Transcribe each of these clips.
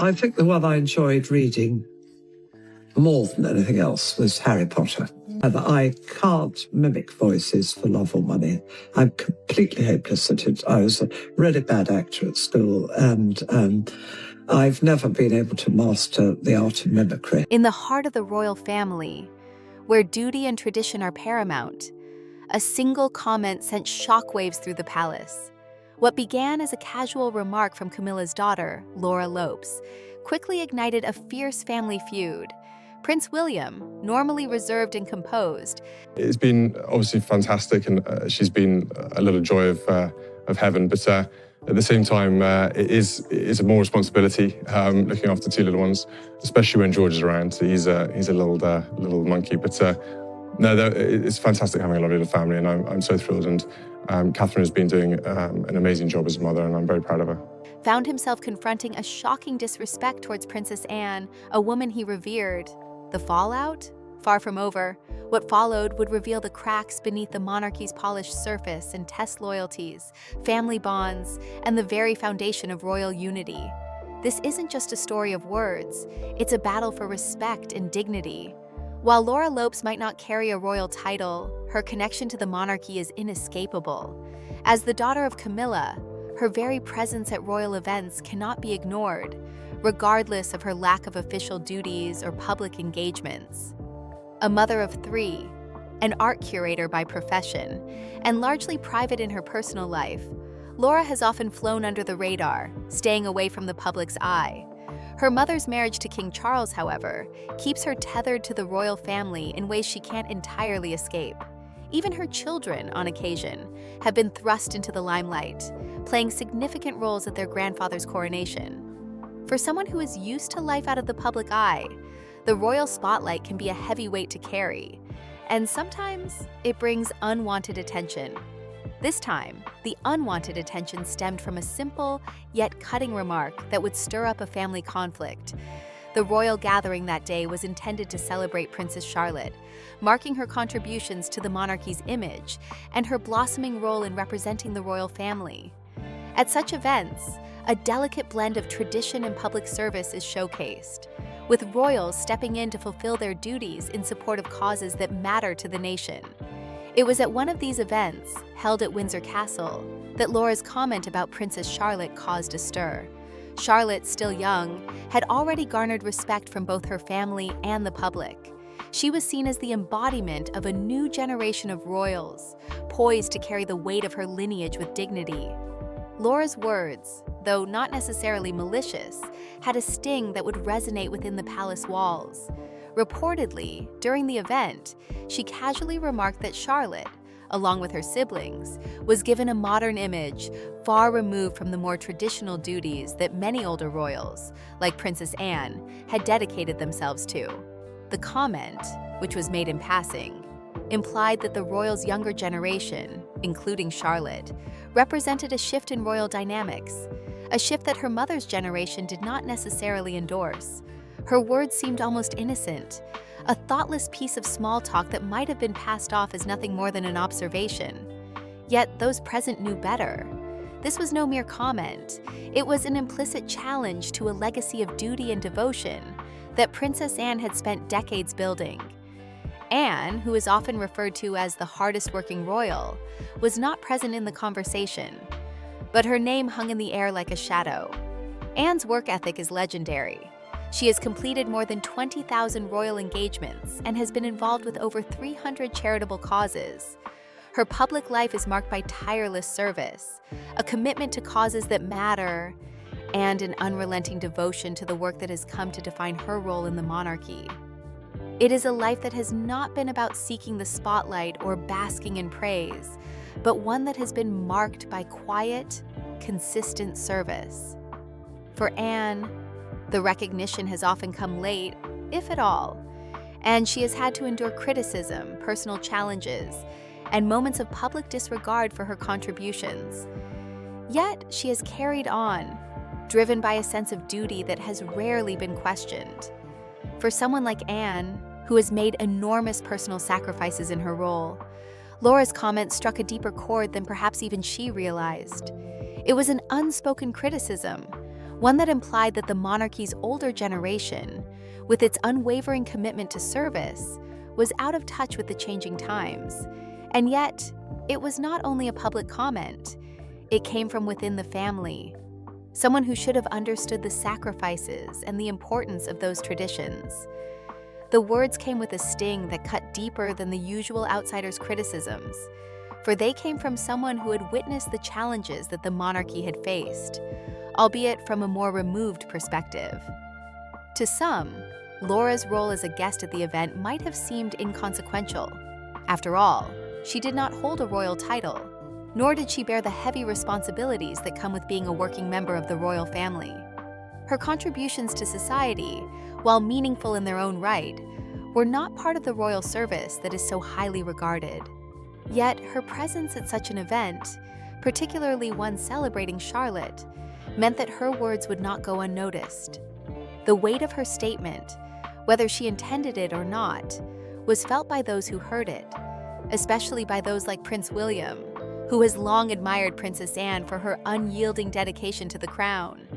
I think the one I enjoyed reading more than anything else was Harry Potter. And I can't mimic voices for love or money. I'm completely hopeless at it. I was a really bad actor at school, and I've never been able to master the art of mimicry. In the heart of the royal family, where duty and tradition are paramount, a single comment sent shockwaves through the palace. What began as a casual remark from Camilla's daughter, Lopes, quickly ignited a fierce family feud. Prince William, normally reserved and composed. It's been obviously fantastic, and she's been a little joy of heaven, but at the same time, it is more responsibility looking after two little ones, especially when George is around. He's a little monkey, but no, it's fantastic having a lovely little family, and I'm so thrilled. And Catherine has been doing an amazing job as a mother, and I'm very proud of her. Found himself confronting a shocking disrespect towards Princess Anne, a woman he revered. The fallout? Far from over. What followed would reveal the cracks beneath the monarchy's polished surface and test loyalties, family bonds, and the very foundation of royal unity. This isn't just a story of words, it's a battle for respect and dignity. While Lopes might not carry a royal title, her connection to the monarchy is inescapable. As the daughter of Camilla, her very presence at royal events cannot be ignored, regardless of her lack of official duties or public engagements. A mother of three, an art curator by profession, and largely private in her personal life, Laura has often flown under the radar, staying away from the public's eye. Her mother's marriage to King Charles, however, keeps her tethered to the royal family in ways she can't entirely escape. Even her children, on occasion, have been thrust into the limelight, playing significant roles at their grandfather's coronation. For someone who is used to life out of the public eye, the royal spotlight can be a heavy weight to carry, and sometimes it brings unwanted attention. This time, the unwanted attention stemmed from a simple yet cutting remark that would stir up a family conflict. The royal gathering that day was intended to celebrate Princess Charlotte, marking her contributions to the monarchy's image and her blossoming role in representing the royal family. At such events, a delicate blend of tradition and public service is showcased, with royals stepping in to fulfill their duties in support of causes that matter to the nation. It was at one of these events, held at Windsor Castle, that Laura's comment about Princess Charlotte caused a stir. Charlotte, still young, had already garnered respect from both her family and the public. She was seen as the embodiment of a new generation of royals, poised to carry the weight of her lineage with dignity. Laura's words, though not necessarily malicious, had a sting that would resonate within the palace walls. Reportedly, during the event, she casually remarked that Charlotte, along with her siblings, was given a modern image far removed from the more traditional duties that many older royals, like Princess Anne, had dedicated themselves to. The comment, which was made in passing, implied that the royals' younger generation, including Charlotte, represented a shift in royal dynamics, a shift that her mother's generation did not necessarily endorse. Her words seemed almost innocent, a thoughtless piece of small talk that might have been passed off as nothing more than an observation. Yet those present knew better. This was no mere comment. It was an implicit challenge to a legacy of duty and devotion that Princess Anne had spent decades building. Anne, who is often referred to as the hardest-working royal, was not present in the conversation, but her name hung in the air like a shadow. Anne's work ethic is legendary. She has completed more than 20,000 royal engagements and has been involved with over 300 charitable causes. Her public life is marked by tireless service, a commitment to causes that matter, and an unrelenting devotion to the work that has come to define her role in the monarchy. It is a life that has not been about seeking the spotlight or basking in praise, but one that has been marked by quiet, consistent service. For Anne, the recognition has often come late, if at all, and she has had to endure criticism, personal challenges, and moments of public disregard for her contributions. Yet she has carried on, driven by a sense of duty that has rarely been questioned. For someone like Anne, who has made enormous personal sacrifices in her role, Laura's comment struck a deeper chord than perhaps even she realized. It was an unspoken criticism, one that implied that the monarchy's older generation, with its unwavering commitment to service, was out of touch with the changing times. And yet, it was not only a public comment. It came from within the family, someone who should have understood the sacrifices and the importance of those traditions. The words came with a sting that cut deeper than the usual outsider's criticisms, for they came from someone who had witnessed the challenges that the monarchy had faced, albeit from a more removed perspective. To some, Laura's role as a guest at the event might have seemed inconsequential. After all, she did not hold a royal title, nor did she bear the heavy responsibilities that come with being a working member of the royal family. Her contributions to society, while meaningful in their own right, were not part of the royal service that is so highly regarded. Yet her presence at such an event, particularly one celebrating Charlotte, meant that her words would not go unnoticed. The weight of her statement, whether she intended it or not, was felt by those who heard it, especially by those like Prince William, who has long admired Princess Anne for her unyielding dedication to the crown.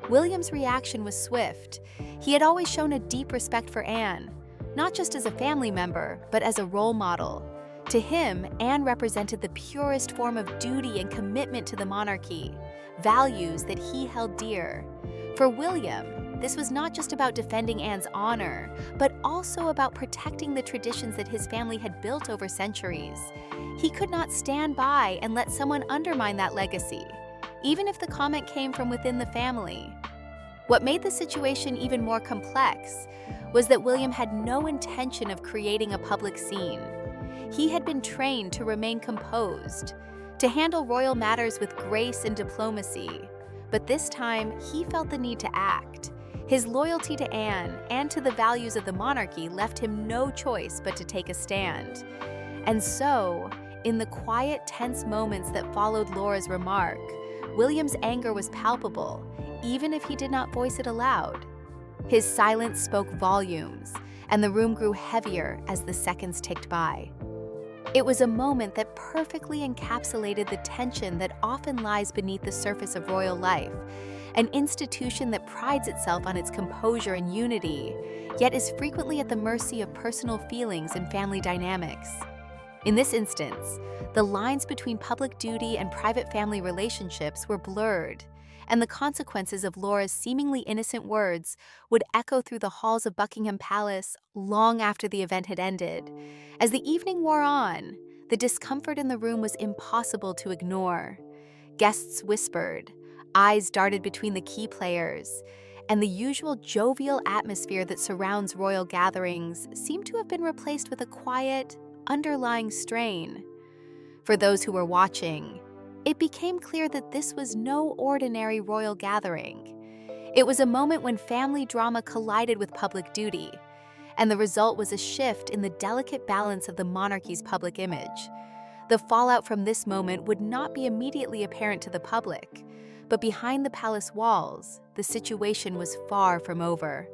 William's reaction was swift. He had always shown a deep respect for Anne, not just as a family member, but as a role model. To him, Anne represented the purest form of duty and commitment to the monarchy, values that he held dear. For William, this was not just about defending Anne's honor, but also about protecting the traditions that his family had built over centuries. He could not stand by and let someone undermine that legacy, even if the comment came from within the family. What made the situation even more complex was that William had no intention of creating a public scene. He had been trained to remain composed, to handle royal matters with grace and diplomacy, but this time he felt the need to act. His loyalty to Anne and to the values of the monarchy left him no choice but to take a stand. And so, in the quiet, tense moments that followed Laura's remark, William's anger was palpable, even if he did not voice it aloud. His silence spoke volumes, and the room grew heavier as the seconds ticked by. It was a moment that perfectly encapsulated the tension that often lies beneath the surface of royal life, an institution that prides itself on its composure and unity, yet is frequently at the mercy of personal feelings and family dynamics. In this instance, the lines between public duty and private family relationships were blurred, and the consequences of Laura's seemingly innocent words would echo through the halls of Buckingham Palace long after the event had ended. As the evening wore on, the discomfort in the room was impossible to ignore. Guests whispered, eyes darted between the key players, and the usual jovial atmosphere that surrounds royal gatherings seemed to have been replaced with a quiet, underlying strain. For those who were watching, it became clear that this was no ordinary royal gathering. It was a moment when family drama collided with public duty, and the result was a shift in the delicate balance of the monarchy's public image. The fallout from this moment would not be immediately apparent to the public, but behind the palace walls, the situation was far from over.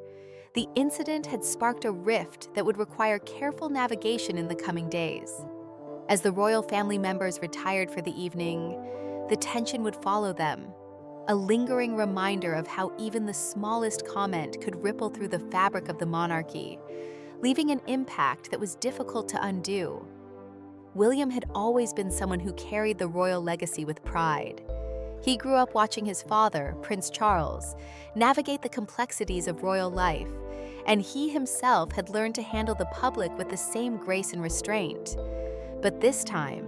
The incident had sparked a rift that would require careful navigation in the coming days. As the royal family members retired for the evening, the tension would follow them, a lingering reminder of how even the smallest comment could ripple through the fabric of the monarchy, leaving an impact that was difficult to undo. William had always been someone who carried the royal legacy with pride. He grew up watching his father, Prince Charles, navigate the complexities of royal life, and he himself had learned to handle the public with the same grace and restraint. But this time,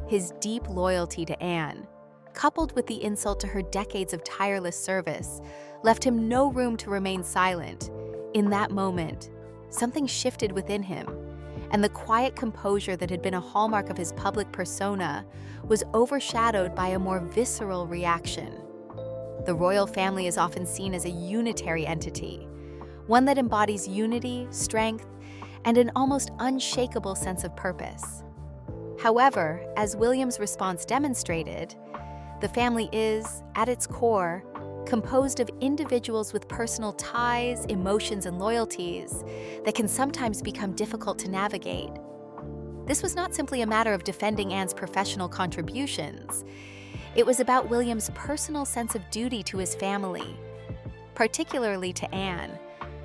his deep loyalty to Anne, coupled with the insult to her decades of tireless service, left him no room to remain silent. In that moment, something shifted within him, and the quiet composure that had been a hallmark of his public persona was overshadowed by a more visceral reaction. The royal family is often seen as a unitary entity, one that embodies unity, strength, and an almost unshakable sense of purpose. However, as William's response demonstrated, the family is, at its core, composed of individuals with personal ties, emotions, and loyalties that can sometimes become difficult to navigate. This was not simply a matter of defending Anne's professional contributions. It was about William's personal sense of duty to his family, particularly to Anne,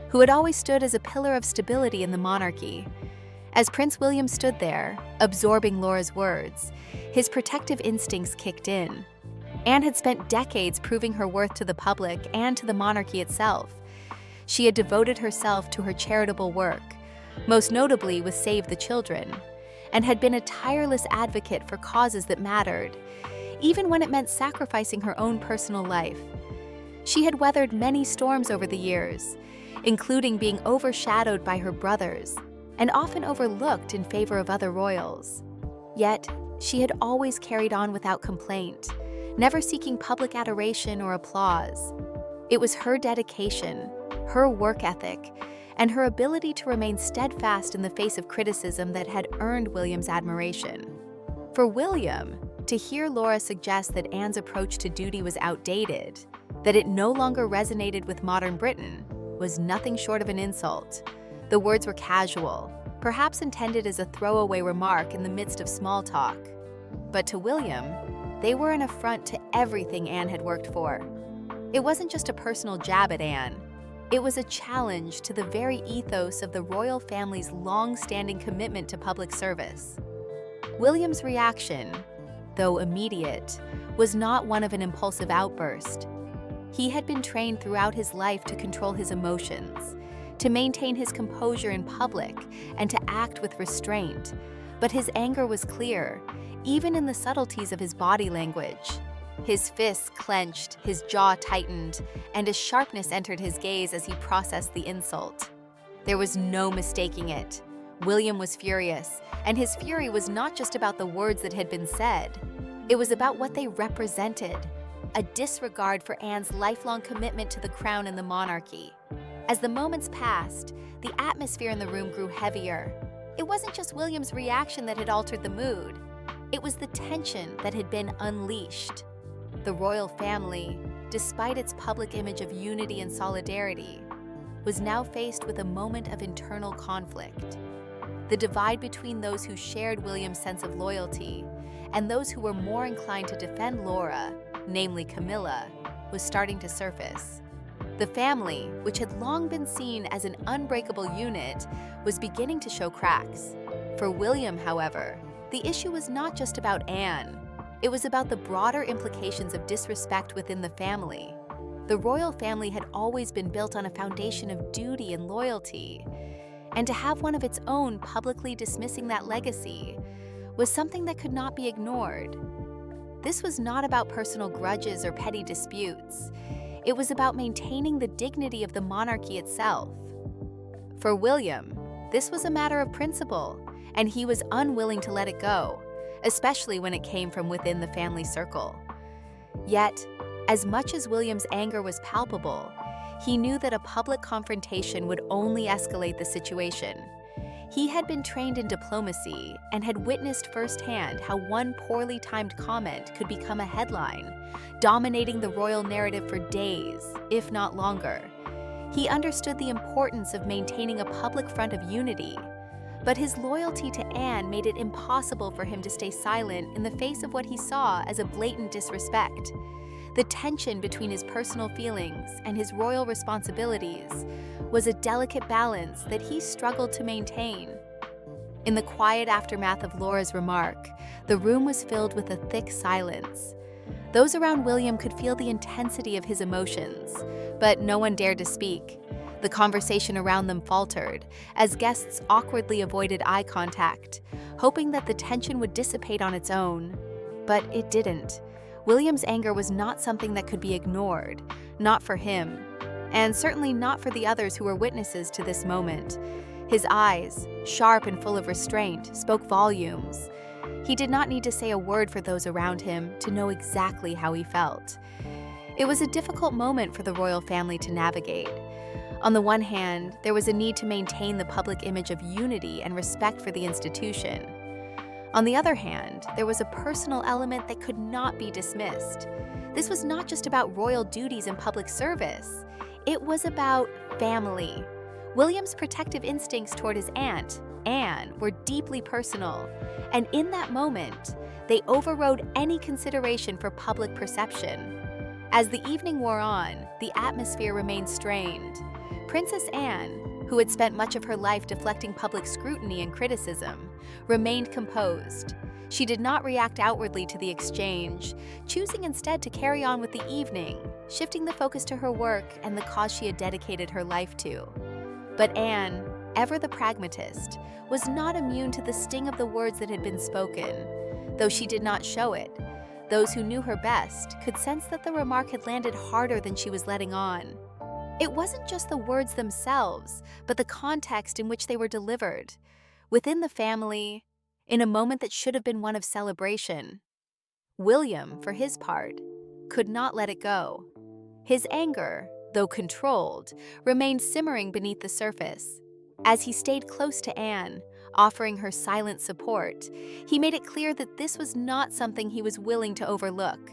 who had always stood as a pillar of stability in the monarchy. As Prince William stood there, absorbing Laura's words, his protective instincts kicked in. Anne had spent decades proving her worth to the public and to the monarchy itself. She had devoted herself to her charitable work, most notably with Save the Children, and had been a tireless advocate for causes that mattered, even when it meant sacrificing her own personal life. She had weathered many storms over the years, including being overshadowed by her brothers and often overlooked in favor of other royals. Yet, she had always carried on without complaint, never seeking public adoration or applause. It was her dedication, her work ethic, and her ability to remain steadfast in the face of criticism that had earned William's admiration. For William, to hear Laura suggest that Anne's approach to duty was outdated, that it no longer resonated with modern Britain, was nothing short of an insult. The words were casual, perhaps intended as a throwaway remark in the midst of small talk. But to William, they were an affront to everything Anne had worked for. It wasn't just a personal jab at Anne. It was a challenge to the very ethos of the royal family's long-standing commitment to public service. William's reaction, though immediate, was not one of an impulsive outburst. He had been trained throughout his life to control his emotions, to maintain his composure in public, and to act with restraint. But his anger was clear, even in the subtleties of his body language. His fists clenched, his jaw tightened, and a sharpness entered his gaze as he processed the insult. There was no mistaking it. William was furious, and his fury was not just about the words that had been said. It was about what they represented, a disregard for Anne's lifelong commitment to the crown and the monarchy. As the moments passed, the atmosphere in the room grew heavier. It wasn't just William's reaction that had altered the mood. It was the tension that had been unleashed. The royal family, despite its public image of unity and solidarity, was now faced with a moment of internal conflict. The divide between those who shared William's sense of loyalty and those who were more inclined to defend Laura, namely Camilla, was starting to surface. The family, which had long been seen as an unbreakable unit, was beginning to show cracks. For William, however, the issue was not just about Anne. It was about the broader implications of disrespect within the family. The royal family had always been built on a foundation of duty and loyalty, and to have one of its own publicly dismissing that legacy was something that could not be ignored. This was not about personal grudges or petty disputes. It was about maintaining the dignity of the monarchy itself. For William, this was a matter of principle, and he was unwilling to let it go, especially when it came from within the family circle. Yet, as much as William's anger was palpable, he knew that a public confrontation would only escalate the situation. He had been trained in diplomacy and had witnessed firsthand how one poorly timed comment could become a headline, dominating the royal narrative for days, if not longer. He understood the importance of maintaining a public front of unity, but his loyalty to Anne made it impossible for him to stay silent in the face of what he saw as a blatant disrespect. The tension between his personal feelings and his royal responsibilities was a delicate balance that he struggled to maintain. In the quiet aftermath of Laura's remark, the room was filled with a thick silence. Those around William could feel the intensity of his emotions, but no one dared to speak. The conversation around them faltered, as guests awkwardly avoided eye contact, hoping that the tension would dissipate on its own. But it didn't. William's anger was not something that could be ignored, not for him, and certainly not for the others who were witnesses to this moment. His eyes, sharp and full of restraint, spoke volumes. He did not need to say a word for those around him to know exactly how he felt. It was a difficult moment for the royal family to navigate. On the one hand, there was a need to maintain the public image of unity and respect for the institution. On the other hand, there was a personal element that could not be dismissed. This was not just about royal duties and public service. It was about family. William's protective instincts toward his aunt, Anne, were deeply personal, and in that moment, they overrode any consideration for public perception. As the evening wore on, the atmosphere remained strained. Princess Anne, who had spent much of her life deflecting public scrutiny and criticism, remained composed. She did not react outwardly to the exchange, choosing instead to carry on with the evening, shifting the focus to her work and the cause she had dedicated her life to. But Anne, ever the pragmatist, was not immune to the sting of the words that had been spoken. Though she did not show it, those who knew her best could sense that the remark had landed harder than she was letting on. It wasn't just the words themselves, but the context in which they were delivered. Within the family, in a moment that should have been one of celebration, William, for his part, could not let it go. His anger, though controlled, remained simmering beneath the surface. As he stayed close to Anne, offering her silent support, he made it clear that this was not something he was willing to overlook.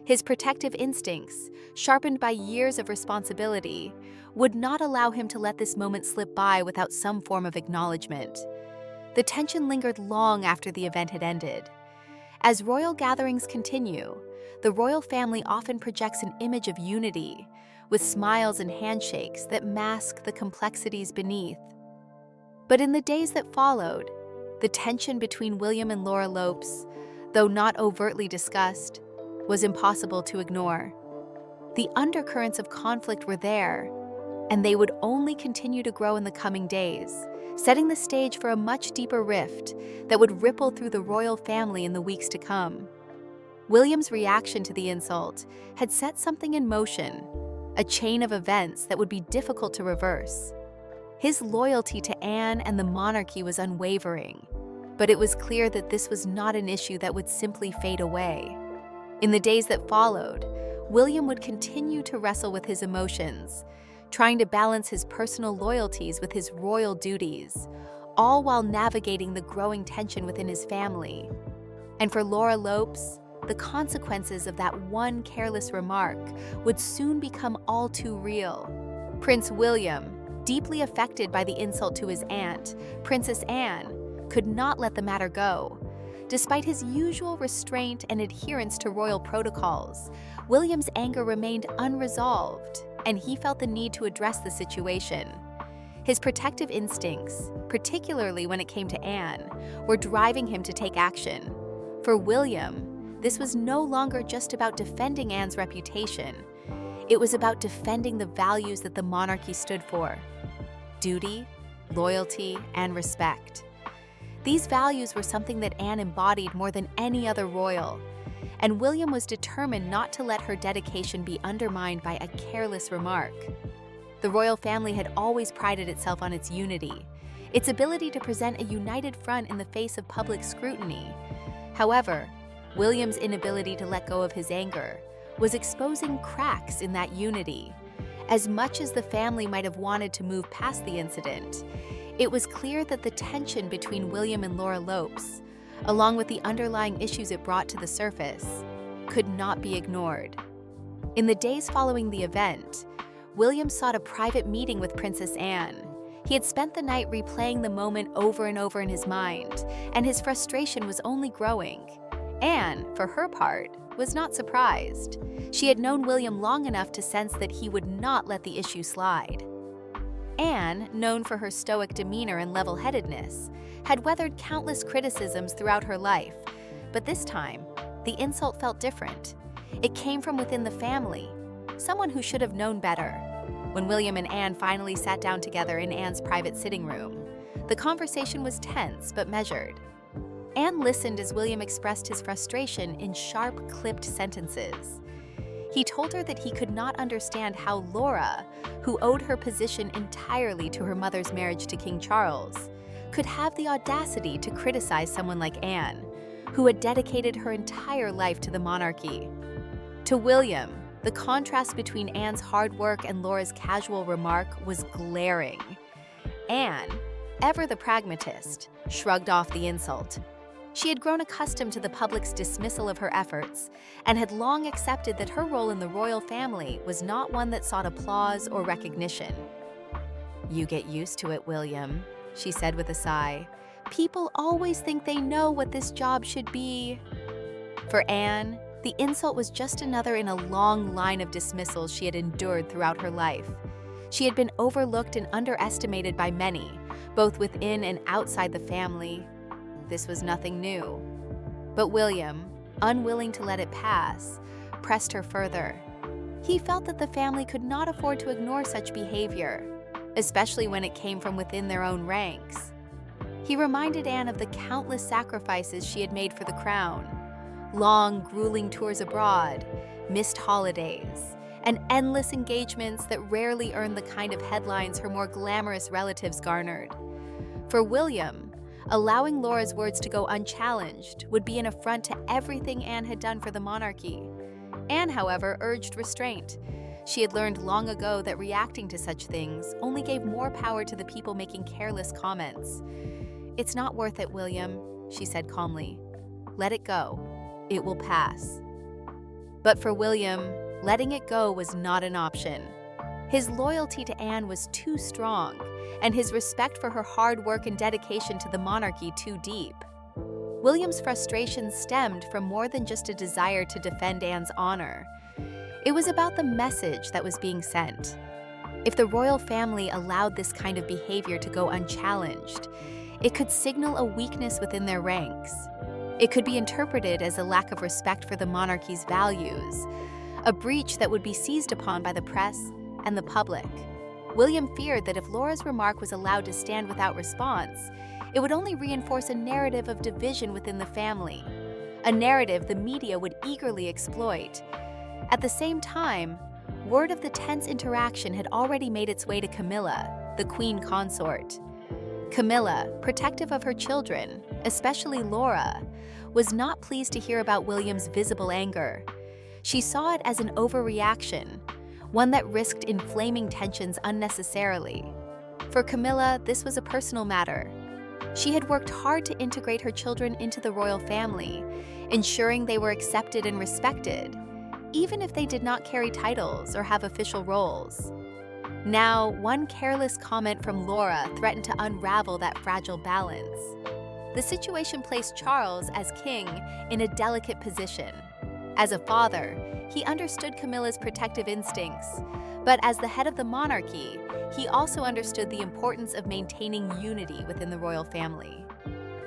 His protective instincts, sharpened by years of responsibility, would not allow him to let this moment slip by without some form of acknowledgement. The tension lingered long after the event had ended. As royal gatherings continue, the royal family often projects an image of unity, with smiles and handshakes that mask the complexities beneath. But in the days that followed, the tension between William and Laura Lopes, though not overtly discussed, was impossible to ignore. The undercurrents of conflict were there, and they would only continue to grow in the coming days, setting the stage for a much deeper rift that would ripple through the royal family in the weeks to come. William's reaction to the insult had set something in motion, a chain of events that would be difficult to reverse. His loyalty to Anne and the monarchy was unwavering, but it was clear that this was not an issue that would simply fade away. In the days that followed, William would continue to wrestle with his emotions, trying to balance his personal loyalties with his royal duties, all while navigating the growing tension within his family. And for Laura Lopes, the consequences of that one careless remark would soon become all too real. Prince William, deeply affected by the insult to his aunt, Princess Anne, could not let the matter go. Despite his usual restraint and adherence to royal protocols, William's anger remained unresolved, and he felt the need to address the situation. His protective instincts, particularly when it came to Anne, were driving him to take action. For William, this was no longer just about defending Anne's reputation. It was about defending the values that the monarchy stood for: duty, loyalty, and respect. These values were something that Anne embodied more than any other royal, and William was determined not to let her dedication be undermined by a careless remark. The royal family had always prided itself on its unity, its ability to present a united front in the face of public scrutiny. However, William's inability to let go of his anger was exposing cracks in that unity. As much as the family might have wanted to move past the incident, it was clear that the tension between William and Laura Lopes, along with the underlying issues it brought to the surface, could not be ignored. In the days following the event, William sought a private meeting with Princess Anne. He had spent the night replaying the moment over and over in his mind, and his frustration was only growing. Anne, for her part, was not surprised. She had known William long enough to sense that he would not let the issue slide. Anne, known for her stoic demeanor and level-headedness, had weathered countless criticisms throughout her life, but this time, the insult felt different. It came from within the family, someone who should have known better. When William and Anne finally sat down together in Anne's private sitting room, the conversation was tense but measured. Anne listened as William expressed his frustration in sharp, clipped sentences. He told her that he could not understand how Laura, who owed her position entirely to her mother's marriage to King Charles, could have the audacity to criticize someone like Anne, who had dedicated her entire life to the monarchy. To William, the contrast between Anne's hard work and Laura's casual remark was glaring. Anne, ever the pragmatist, shrugged off the insult. She had grown accustomed to the public's dismissal of her efforts and had long accepted that her role in the royal family was not one that sought applause or recognition. "You get used to it, William," she said with a sigh. "People always think they know what this job should be." For Anne, The insult was just another in a long line of dismissals she had endured throughout her life. She had been overlooked and underestimated by many, both within and outside the family. This was nothing new. But William, unwilling to let it pass, pressed her further. He felt that the family could not afford to ignore such behavior, especially when it came from within their own ranks. He reminded Anne of the countless sacrifices she had made for the crown: long, grueling tours abroad, missed holidays, and endless engagements that rarely earned the kind of headlines her more glamorous relatives garnered. For William, allowing Laura's words to go unchallenged would be an affront to everything Anne had done for the monarchy. Anne, however, urged restraint. She had learned long ago that reacting to such things only gave more power to the people making careless comments. "It's not worth it, William," she said calmly. "Let it go. It will pass." But for William, letting it go was not an option. His loyalty to Anne was too strong, and his respect for her hard work and dedication to the monarchy too deep. William's frustration stemmed from more than just a desire to defend Anne's honor. It was about the message that was being sent. If the royal family allowed this kind of behavior to go unchallenged, it could signal a weakness within their ranks. It could be interpreted as a lack of respect for the monarchy's values, a breach that would be seized upon by the press and the public. William feared that if Laura's remark was allowed to stand without response, it would only reinforce a narrative of division within the family, a narrative the media would eagerly exploit. At the same time, word of the tense interaction had already made its way to Camilla, the queen consort. Camilla, protective of her children, especially Laura, was not pleased to hear about William's visible anger. She saw it as an overreaction, one that risked inflaming tensions unnecessarily. For Camilla, this was a personal matter. She had worked hard to integrate her children into the royal family, ensuring they were accepted and respected, even if they did not carry titles or have official roles. Now, one careless comment from Laura threatened to unravel that fragile balance. The situation placed Charles, as king, in a delicate position. As a father, he understood Camilla's protective instincts, but as the head of the monarchy, he also understood the importance of maintaining unity within the royal family.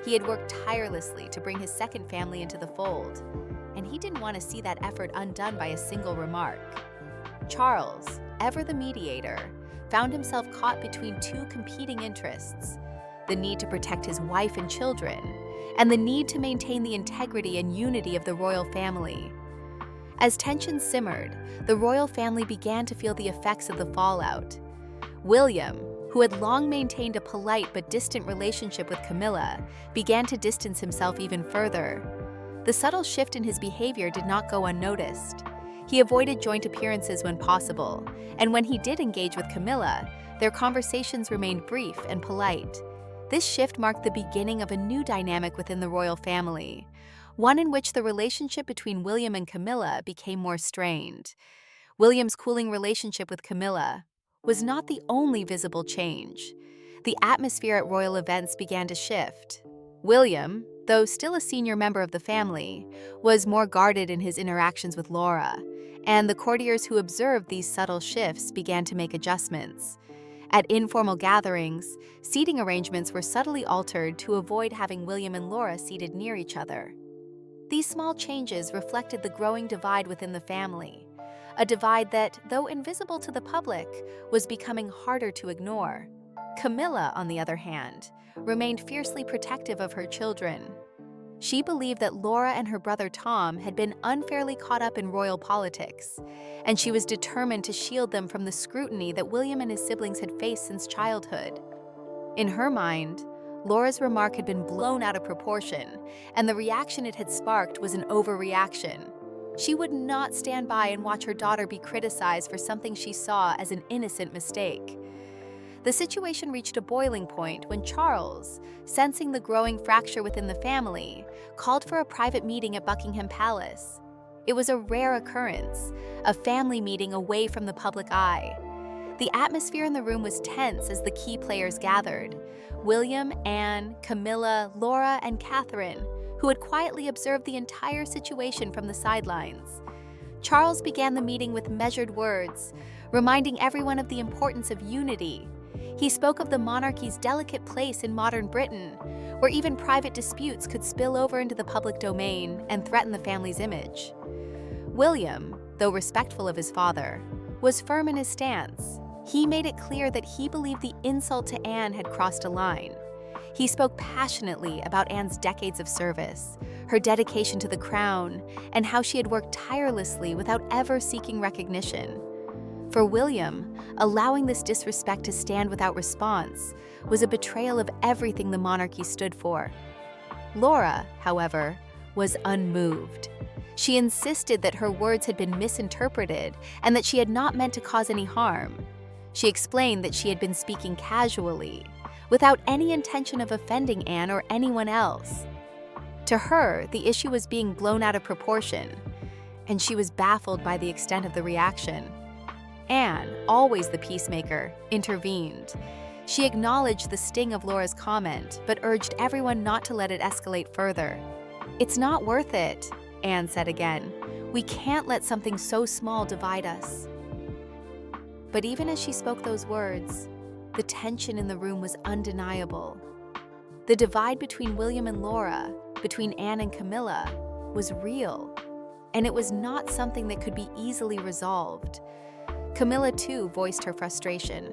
He had worked tirelessly to bring his second family into the fold, and he didn't want to see that effort undone by a single remark. Charles, ever the mediator, found himself caught between two competing interests: the need to protect his wife and children, and the need to maintain the integrity and unity of the royal family. As tensions simmered, the royal family began to feel the effects of the fallout. William, who had long maintained a polite but distant relationship with Camilla, began to distance himself even further. The subtle shift in his behavior did not go unnoticed. He avoided joint appearances when possible, and when he did engage with Camilla, their conversations remained brief and polite. This shift marked the beginning of a new dynamic within the royal family, one in which the relationship between William and Camilla became more strained. William's cooling relationship with Camilla was not the only visible change. The atmosphere at royal events began to shift. William, though still a senior member of the family, was more guarded in his interactions with Laura, and the courtiers who observed these subtle shifts began to make adjustments. At informal gatherings, seating arrangements were subtly altered to avoid having William and Laura seated near each other. These small changes reflected the growing divide within the family, a divide that, though invisible to the public, was becoming harder to ignore. Camilla, on the other hand, remained fiercely protective of her children. She believed that Laura and her brother Tom had been unfairly caught up in royal politics, and she was determined to shield them from the scrutiny that William and his siblings had faced since childhood. In her mind, Laura's remark had been blown out of proportion, and the reaction it had sparked was an overreaction. She would not stand by and watch her daughter be criticized for something she saw as an innocent mistake. The situation reached a boiling point when Charles, sensing the growing fracture within the family, called for a private meeting at Buckingham Palace. It was a rare occurrence, a family meeting away from the public eye. The atmosphere in the room was tense as the key players gathered: William, Anne, Camilla, Laura, and Catherine, who had quietly observed the entire situation from the sidelines. Charles began the meeting with measured words, reminding everyone of the importance of unity. He spoke of the monarchy's delicate place in modern Britain, where even private disputes could spill over into the public domain and threaten the family's image. William, though respectful of his father, was firm in his stance. He made it clear that he believed the insult to Anne had crossed a line. He spoke passionately about Anne's decades of service, her dedication to the crown, and how she had worked tirelessly without ever seeking recognition. For William, allowing this disrespect to stand without response was a betrayal of everything the monarchy stood for. Laura, however, was unmoved. She insisted that her words had been misinterpreted and that she had not meant to cause any harm. She explained that she had been speaking casually, without any intention of offending Anne or anyone else. To her, the issue was being blown out of proportion, and she was baffled by the extent of the reaction. Anne, always the peacemaker, intervened. She acknowledged the sting of Laura's comment, but urged everyone not to let it escalate further. "It's not worth it," Anne said again. "We can't let something so small divide us." But even as she spoke those words, the tension in the room was undeniable. The divide between William and Laura, between Anne and Camilla, was real, and it was not something that could be easily resolved. Camilla, too, voiced her frustration.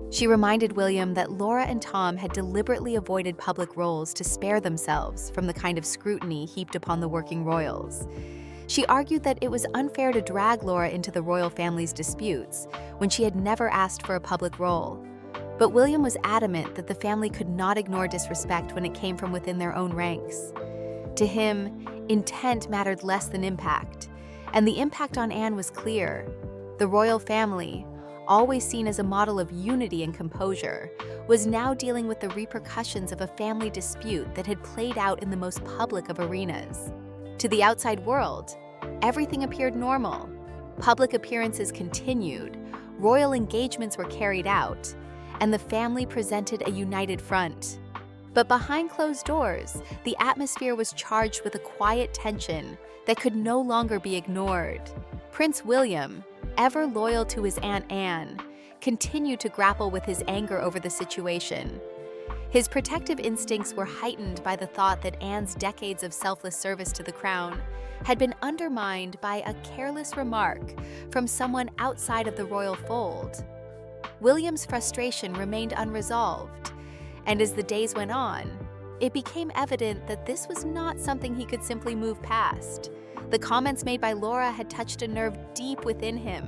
She reminded William that Laura and Tom had deliberately avoided public roles to spare themselves from the kind of scrutiny heaped upon the working royals. She argued that it was unfair to drag Laura into the royal family's disputes when she had never asked for a public role. But William was adamant that the family could not ignore disrespect when it came from within their own ranks. To him, intent mattered less than impact, and the impact on Anne was clear. The royal family, always seen as a model of unity and composure, was now dealing with the repercussions of a family dispute that had played out in the most public of arenas. To the outside world, everything appeared normal. Public appearances continued, royal engagements were carried out, and the family presented a united front. But behind closed doors, the atmosphere was charged with a quiet tension that could no longer be ignored. Prince William, ever loyal to his Aunt Anne, continued to grapple with his anger over the situation. His protective instincts were heightened by the thought that Anne's decades of selfless service to the crown had been undermined by a careless remark from someone outside of the royal fold. William's frustration remained unresolved, and as the days went on, it became evident that this was not something he could simply move past. The comments made by Laura had touched a nerve deep within him,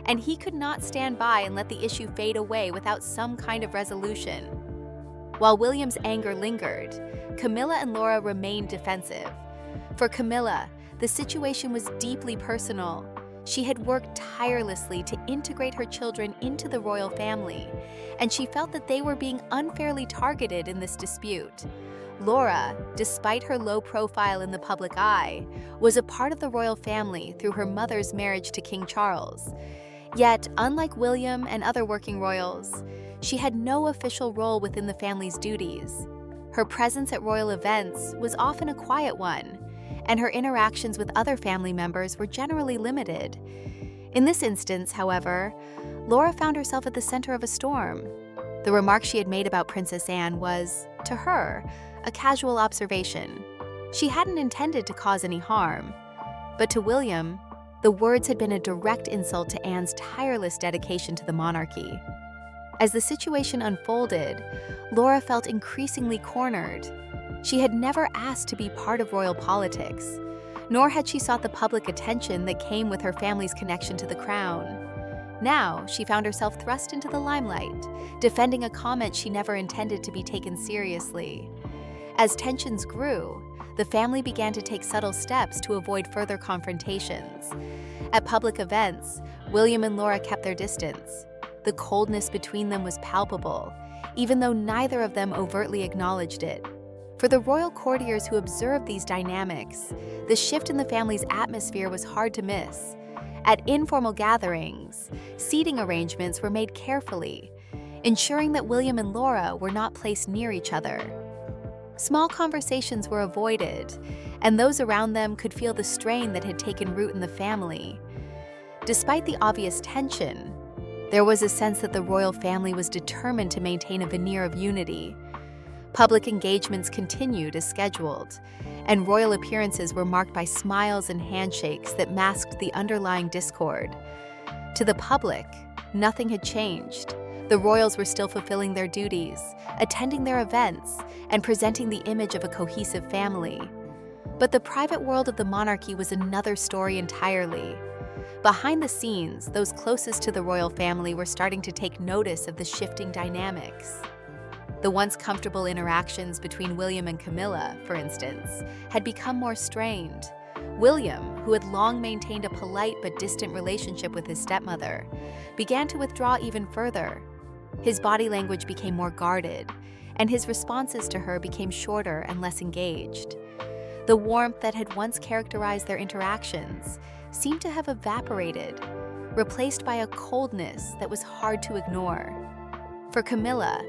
and he could not stand by and let the issue fade away without some kind of resolution. While William's anger lingered, Camilla and Laura remained defensive. For Camilla, the situation was deeply personal. She had worked tirelessly to integrate her children into the royal family, and she felt that they were being unfairly targeted in this dispute. Laura, despite her low profile in the public eye, was a part of the royal family through her mother's marriage to King Charles. Yet, unlike William and other working royals, she had no official role within the family's duties. Her presence at royal events was often a quiet one, and her interactions with other family members were generally limited. In this instance, however, Laura found herself at the center of a storm. The remark she had made about Princess Anne was, to her, a casual observation. She hadn't intended to cause any harm. But to William, the words had been a direct insult to Anne's tireless dedication to the monarchy. As the situation unfolded, Laura felt increasingly cornered. She had never asked to be part of royal politics, nor had she sought the public attention that came with her family's connection to the crown. Now, she found herself thrust into the limelight, defending a comment she never intended to be taken seriously. As tensions grew, the family began to take subtle steps to avoid further confrontations. At public events, William and Laura kept their distance. The coldness between them was palpable, even though neither of them overtly acknowledged it. For the royal courtiers who observed these dynamics, the shift in the family's atmosphere was hard to miss. At informal gatherings, seating arrangements were made carefully, ensuring that William and Laura were not placed near each other. Small conversations were avoided, and those around them could feel the strain that had taken root in the family. Despite the obvious tension, there was a sense that the royal family was determined to maintain a veneer of unity. Public engagements continued as scheduled, and royal appearances were marked by smiles and handshakes that masked the underlying discord. To the public, nothing had changed. The royals were still fulfilling their duties, attending their events, and presenting the image of a cohesive family. But the private world of the monarchy was another story entirely. Behind the scenes, those closest to the royal family were starting to take notice of the shifting dynamics. The once comfortable interactions between William and Camilla, for instance, had become more strained. William, who had long maintained a polite but distant relationship with his stepmother, began to withdraw even further. His body language became more guarded, and his responses to her became shorter and less engaged. The warmth that had once characterized their interactions seemed to have evaporated, replaced by a coldness that was hard to ignore. For Camilla,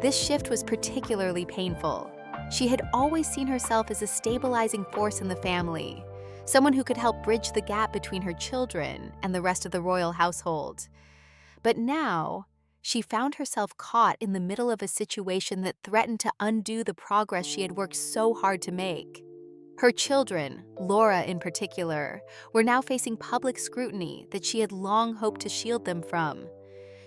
this shift was particularly painful. She had always seen herself as a stabilizing force in the family, someone who could help bridge the gap between her children and the rest of the royal household. But now, she found herself caught in the middle of a situation that threatened to undo the progress she had worked so hard to make. Her children, Laura in particular, were now facing public scrutiny that she had long hoped to shield them from.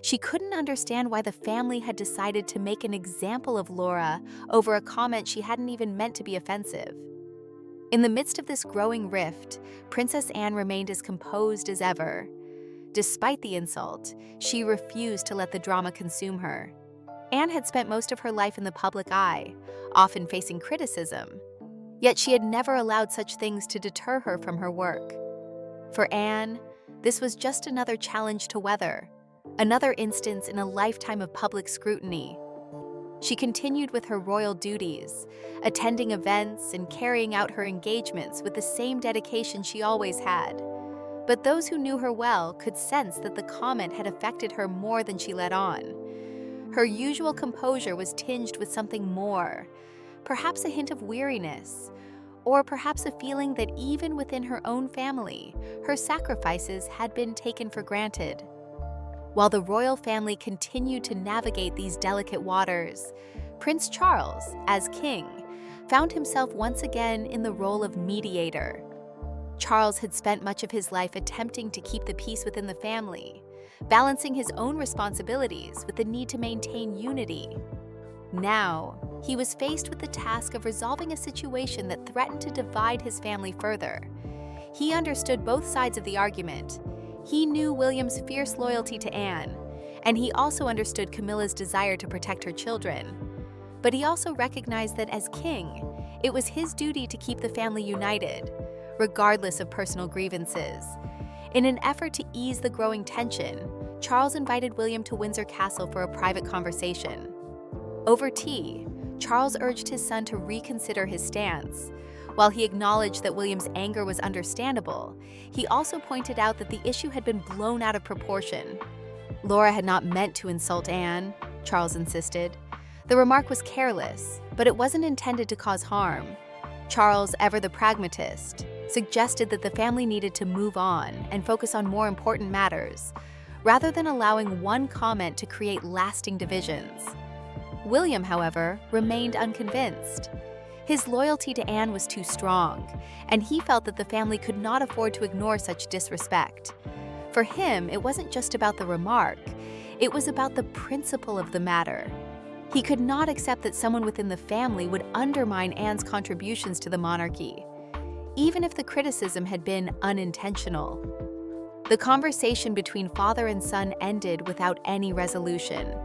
She couldn't understand why the family had decided to make an example of Laura over a comment she hadn't even meant to be offensive. In the midst of this growing rift, Princess Anne remained as composed as ever. Despite the insult, she refused to let the drama consume her. Anne had spent most of her life in the public eye, often facing criticism. Yet she had never allowed such things to deter her from her work. For Anne, this was just another challenge to weather, another instance in a lifetime of public scrutiny. She continued with her royal duties, attending events and carrying out her engagements with the same dedication she always had. But those who knew her well could sense that the comment had affected her more than she let on. Her usual composure was tinged with something more, perhaps a hint of weariness, or perhaps a feeling that even within her own family, her sacrifices had been taken for granted. While the royal family continued to navigate these delicate waters, Prince Charles, as king, found himself once again in the role of mediator. Charles had spent much of his life attempting to keep the peace within the family, balancing his own responsibilities with the need to maintain unity. Now, he was faced with the task of resolving a situation that threatened to divide his family further. He understood both sides of the argument. He knew William's fierce loyalty to Anne, and he also understood Camilla's desire to protect her children. But he also recognized that as king, it was his duty to keep the family united, regardless of personal grievances. In an effort to ease the growing tension, Charles invited William to Windsor Castle for a private conversation. Over tea, Charles urged his son to reconsider his stance. While he acknowledged that William's anger was understandable, he also pointed out that the issue had been blown out of proportion. Laura had not meant to insult Anne, Charles insisted. The remark was careless, but it wasn't intended to cause harm. Charles, ever the pragmatist, suggested that the family needed to move on and focus on more important matters, rather than allowing one comment to create lasting divisions. William, however, remained unconvinced. His loyalty to Anne was too strong, and he felt that the family could not afford to ignore such disrespect. For him, it wasn't just about the remark, it was about the principle of the matter. He could not accept that someone within the family would undermine Anne's contributions to the monarchy, even if the criticism had been unintentional. The conversation between father and son ended without any resolution.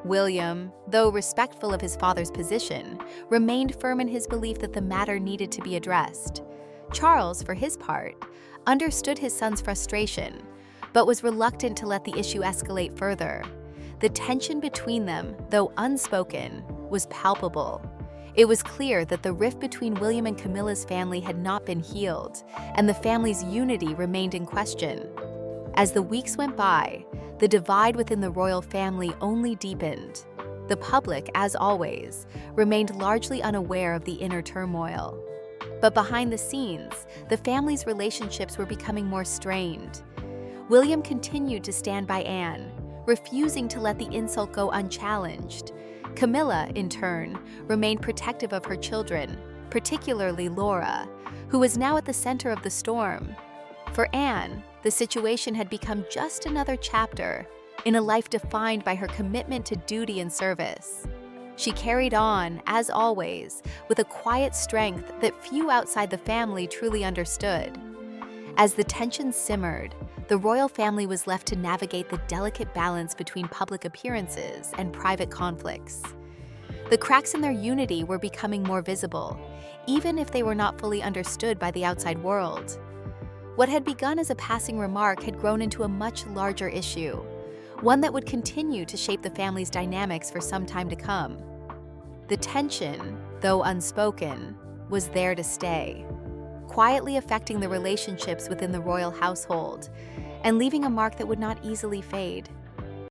William, though respectful of his father's position, remained firm in his belief that the matter needed to be addressed. Charles, for his part, understood his son's frustration, but was reluctant to let the issue escalate further. The tension between them, though unspoken, was palpable. It was clear that the rift between William and Camilla's family had not been healed, and the family's unity remained in question. As the weeks went by, the divide within the royal family only deepened. The public, as always, remained largely unaware of the inner turmoil. But behind the scenes, the family's relationships were becoming more strained. William continued to stand by Anne, refusing to let the insult go unchallenged. Camilla, in turn, remained protective of her children, particularly Laura, who was now at the center of the storm. For Anne, the situation had become just another chapter in a life defined by her commitment to duty and service. She carried on, as always, with a quiet strength that few outside the family truly understood. As the tension simmered, the royal family was left to navigate the delicate balance between public appearances and private conflicts. The cracks in their unity were becoming more visible, even if they were not fully understood by the outside world. What had begun as a passing remark had grown into a much larger issue, one that would continue to shape the family's dynamics for some time to come. The tension, though unspoken, was there to stay, quietly affecting the relationships within the royal household and leaving a mark that would not easily fade.